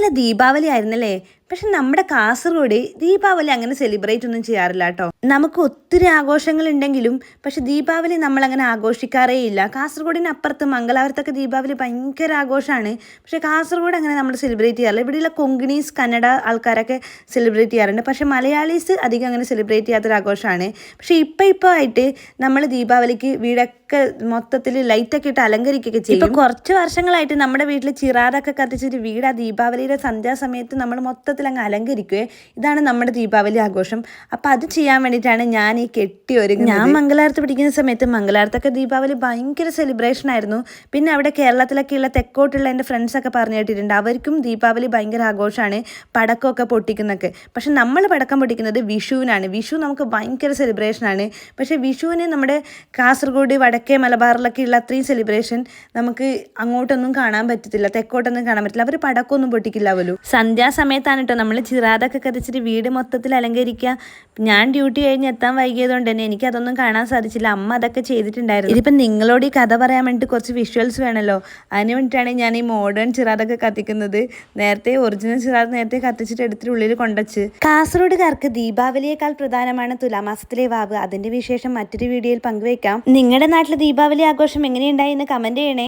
ഇന്നലെ ദീപാവലി ആയിരുന്നല്ലേ? പക്ഷെ നമ്മുടെ കാസർഗോഡ് ദീപാവലി അങ്ങനെ സെലിബ്രേറ്റ് ഒന്നും ചെയ്യാറില്ല കേട്ടോ. നമുക്ക് ഒത്തിരി ആഘോഷങ്ങൾ ഉണ്ടെങ്കിലും പക്ഷെ ദീപാവലി നമ്മൾ അങ്ങനെ ആഘോഷിക്കാറേ ഇല്ല. കാസർഗോഡിന് അപ്പുറത്ത് മംഗലാപുരത്തൊക്കെ ദീപാവലി ഭയങ്കര ആഘോഷമാണ്. പക്ഷെ കാസർഗോഡ് അങ്ങനെ നമ്മൾ സെലിബ്രേറ്റ് ചെയ്യാറില്ല. ഇവിടെയുള്ള കൊങ്കിണീസ് കന്നഡ ആൾക്കാരൊക്കെ സെലിബ്രേറ്റ് ചെയ്യാറുണ്ട്. പക്ഷെ മലയാളീസ് അധികം അങ്ങനെ സെലിബ്രേറ്റ് ചെയ്യാത്തൊരു ആഘോഷമാണ്. പക്ഷെ ഇപ്പോൾ ആയിട്ട് നമ്മൾ ദീപാവലിക്ക് വീടൊക്കെ മൊത്തത്തിൽ ലൈറ്റൊക്കെ ഇട്ട് അലങ്കരിക്കുകയൊക്കെ ചെയ്യും. ഇപ്പോൾ കുറച്ച് വർഷങ്ങളായിട്ട് നമ്മുടെ വീട്ടിൽ ചിറാതൊക്കെ കത്തിച്ചിട്ട് വീട് ആ ദീപാവലിയുടെ സന്ധ്യാസമയത്ത് നമ്മൾ മൊത്തത്തിൽ അങ്ങ് അലങ്കരിക്കുകയെ. ഇതാണ് നമ്മുടെ ദീപാവലി ആഘോഷം. അപ്പം അത് ചെയ്യാൻ വേണ്ടിയിട്ടാണ് ഞാൻ ഈ കെട്ടി ഒരുങ്ങുന്നത്. ഞാൻ മംഗലാപുരത്ത് പഠിക്കുന്ന സമയത്ത് മംഗലാപുരത്തൊക്കെ ദീപാവലി ഭയങ്കര സെലിബ്രേഷൻ ആയിരുന്നു. പിന്നെ അവിടെ കേരളത്തിലൊക്കെയുള്ള തെക്കോട്ടുള്ള എൻ്റെ ഫ്രണ്ട്സൊക്കെ പറഞ്ഞു കേട്ടിട്ടുണ്ട് അവർക്കും ദീപാവലി ഭയങ്കര ആഘോഷമാണ്, പടക്കമൊക്കെ പൊട്ടിക്കുന്നൊക്കെ. പക്ഷെ നമ്മൾ പടക്കം പൊട്ടിക്കുന്നത് വിഷുവിനാണ്. വിഷു നമുക്ക് ഭയങ്കര സെലിബ്രേഷനാണ്. പക്ഷേ വിഷുവിന് നമ്മുടെ കാസർഗോഡ് വടക്കേ മലബാറിലൊക്കെ ഉള്ള അത്രയും സെലിബ്രേഷൻ നമുക്ക് അങ്ങോട്ടൊന്നും കാണാൻ പറ്റത്തില്ല, തെക്കോട്ടൊന്നും കാണാൻ പറ്റില്ല. അവർ പടക്കമൊന്നും പൊട്ടിക്കില്ല പോലും. സന്ധ്യാസമയത്താണ് കേട്ടോ നമ്മൾ ചിറാതൊക്കെ കത്തിച്ചിട്ട് വീട് മൊത്തത്തിൽ അലങ്കരിക്കുക. ഞാൻ ഡ്യൂട്ടി കഴിഞ്ഞ് എത്താൻ വൈകിയതുകൊണ്ട് തന്നെ എനിക്കതൊന്നും കാണാൻ സാധിച്ചില്ല. അമ്മ അതൊക്കെ ചെയ്തിട്ടുണ്ടായിരുന്നു. ഇതിപ്പം നിങ്ങളോട് ഈ കഥ പറയാൻ വേണ്ടിയിട്ട് കുറച്ച് വിഷ്വൽസ് വേണമല്ലോ, അതിന് വേണ്ടിയിട്ടാണ് ഞാൻ ഈ മോഡേൺ ചിറാതൊക്കെ കത്തിക്കുന്നത്. നേരത്തെ ഒറിജിനൽ ചിറാത് നേരത്തെ കത്തിച്ചിട്ട് എടുത്തിട്ട് ഉള്ളിൽ കൊണ്ടുവച്ച്. കാസർഗോഡുകാർക്ക് ദീപാവലിയേക്കാൾ പ്രധാനമാണ് തുലാമാസത്തിലെ വാവ്. അതിന്റെ വിശേഷം മറ്റൊരു വീഡിയോയിൽ പങ്കുവയ്ക്കാം. നിങ്ങളുടെ നാട്ടിലെ ദീപാവലി ആഘോഷം എങ്ങനെയുണ്ടായി എന്ന് കമന്റ് ചെയ്യണേ.